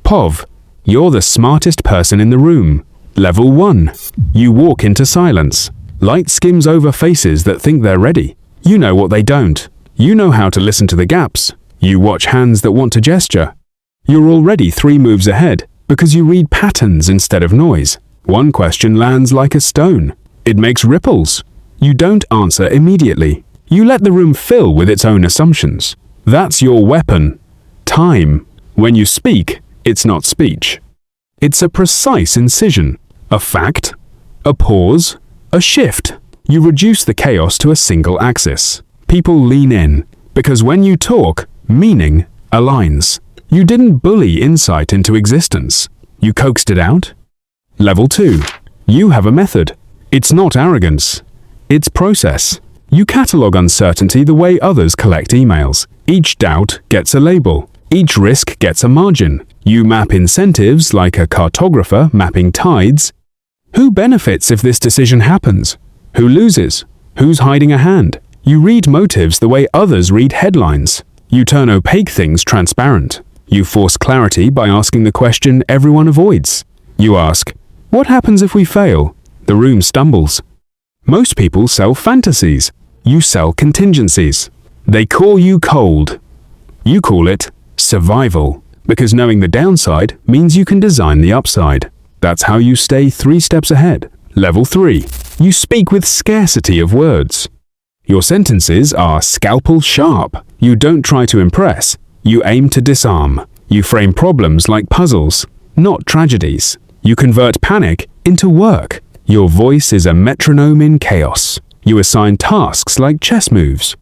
POV. You're the smartest person in the room. Level 1. You walk into silence. Light skims over faces that think they're ready. You know what they don't. You know how to listen to the gaps. You watch hands that want to gesture. You're already 3 moves ahead because you read patterns instead of noise. One question lands like a stone. It makes ripples. You don't answer immediately. You let the room fill with its own assumptions. That's your weapon. Time. When you speak, it's not speech. It's a precise incision, a fact, a pause, a shift. You reduce the chaos to a single axis. People lean in, because when you talk, meaning aligns. You didn't bully insight into existence. You coaxed it out. Level 2. You have a method. It's not arrogance. It's process. You catalog uncertainty the way others collect emails. Each doubt gets a label. Each risk gets a margin. You map incentives like a cartographer mapping tides. Who benefits if this decision happens? Who loses? Who's hiding a hand? You read motives the way others read headlines. You turn opaque things transparent. You force clarity by asking the question everyone avoids. You ask, what happens if we fail? The room stumbles. Most people sell fantasies. You sell contingencies. They call you cold. You call it survival, because knowing the downside means you can design the upside. That's how you stay 3 steps ahead. Level 3. You speak with scarcity of words. Your sentences are scalpel sharp. You don't try to impress. You aim to disarm. You frame problems like puzzles, not tragedies. You convert panic into work. Your voice is a metronome in chaos. You assign tasks like chess moves.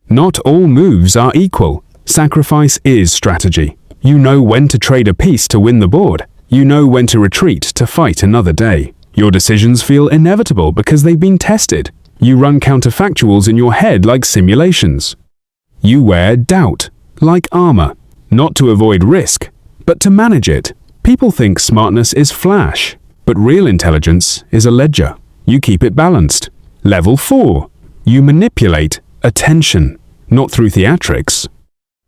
Not all moves are equal. Sacrifice is strategy. You know when to trade a piece to win the board. You know when to retreat to fight another day. Your decisions feel inevitable because they've been tested. You run counterfactuals in your head like simulations. You wear doubt like armor, not to avoid risk, but to manage it. People think smartness is flash, but real intelligence is a ledger. You keep it balanced. Level 4. You manipulate attention, not through theatrics.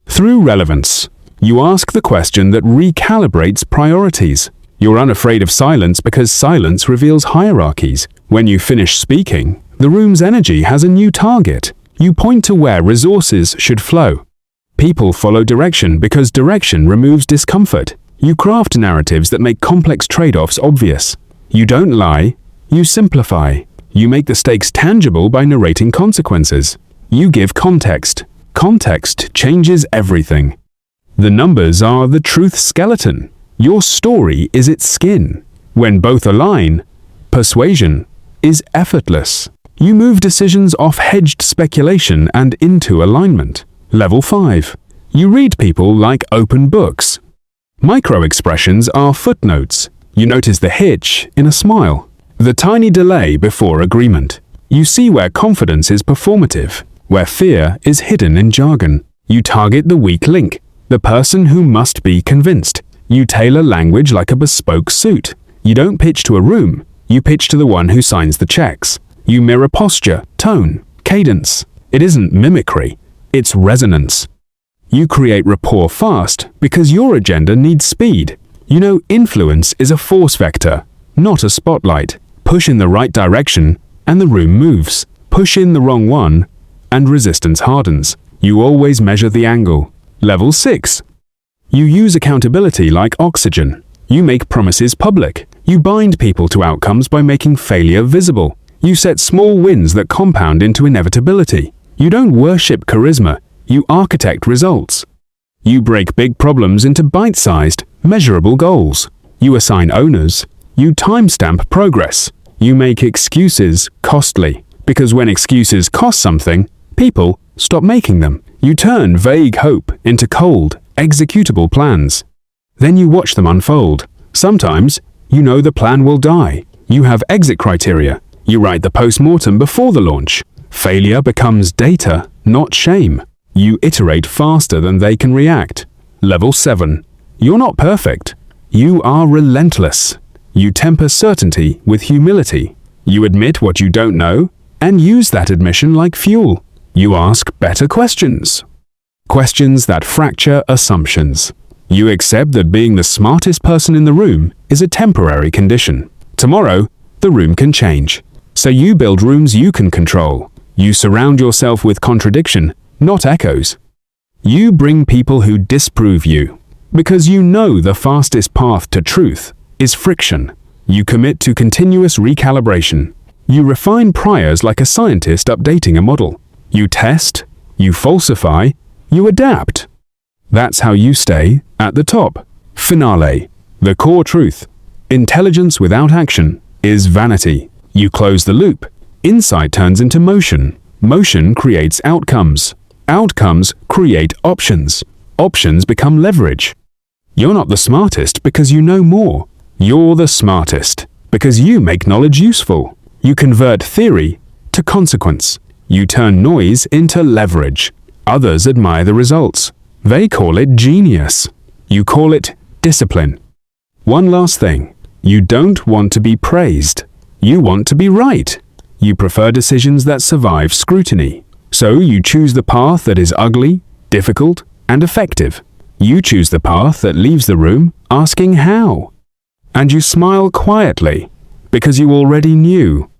Through relevance. You ask the question that recalibrates priorities. You're unafraid of silence because silence reveals hierarchies. When you finish speaking, the room's energy has a new target. You point to where resources should flow. People follow direction because direction removes discomfort. You craft narratives that make complex trade-offs obvious. You don't lie, you simplify. You make the stakes tangible by narrating consequences. You give context. Context changes everything. The numbers are the truth skeleton. Your story is its skin. When both align, persuasion is effortless. You move decisions off hedged speculation and into alignment. Level 5. You read people like open books. Micro-expressions are footnotes. You notice the hitch in a smile, the tiny delay before agreement. You see where confidence is performative, where fear is hidden in jargon. You target the weak link, the person who must be convinced. You tailor language like a bespoke suit. You don't pitch to a room, you pitch to the one who signs the checks. You mirror posture, tone, cadence. It isn't mimicry, it's resonance. You create rapport fast because your agenda needs speed. You know influence is a force vector, not a spotlight. Push in the right direction and the room moves. Push in the wrong one and resistance hardens. You always measure the angle. Level 6. You use accountability like oxygen. You make promises public. You bind people to outcomes by making failure visible. You set small wins that compound into inevitability. You don't worship charisma, you architect results. You break big problems into bite-sized, measurable goals. You assign owners. You timestamp progress. You make excuses costly, because when excuses cost something, people stop making them. You turn vague hope into cold, executable plans. Then you watch them unfold. Sometimes, you know the plan will die. You have exit criteria. You write the post-mortem before the launch. Failure becomes data, not shame. You iterate faster than they can react. Level 7. You're not perfect. You are relentless. You temper certainty with humility. You admit what you don't know and use that admission like fuel. You ask better questions. Questions that fracture assumptions. You accept that being the smartest person in the room is a temporary condition. Tomorrow, the room can change. So you build rooms you can control. You surround yourself with contradiction, not echoes. You bring people who disprove you, because you know the fastest path to truth is friction. You commit to continuous recalibration. You refine priors like a scientist updating a model. You test, you falsify, you adapt. That's how you stay at the top. Finale. The core truth. Intelligence without action is vanity. You close the loop. Insight turns into motion. Motion creates outcomes. Outcomes create options. Options become leverage. You're not the smartest because you know more. You're the smartest because you make knowledge useful. You convert theory to consequence. You turn noise into leverage. Others admire the results. They call it genius. You call it discipline. One last thing. You don't want to be praised. You want to be right. You prefer decisions that survive scrutiny. So you choose the path that is ugly, difficult, and effective. You choose the path that leaves the room asking how. And you smile quietly because you already knew.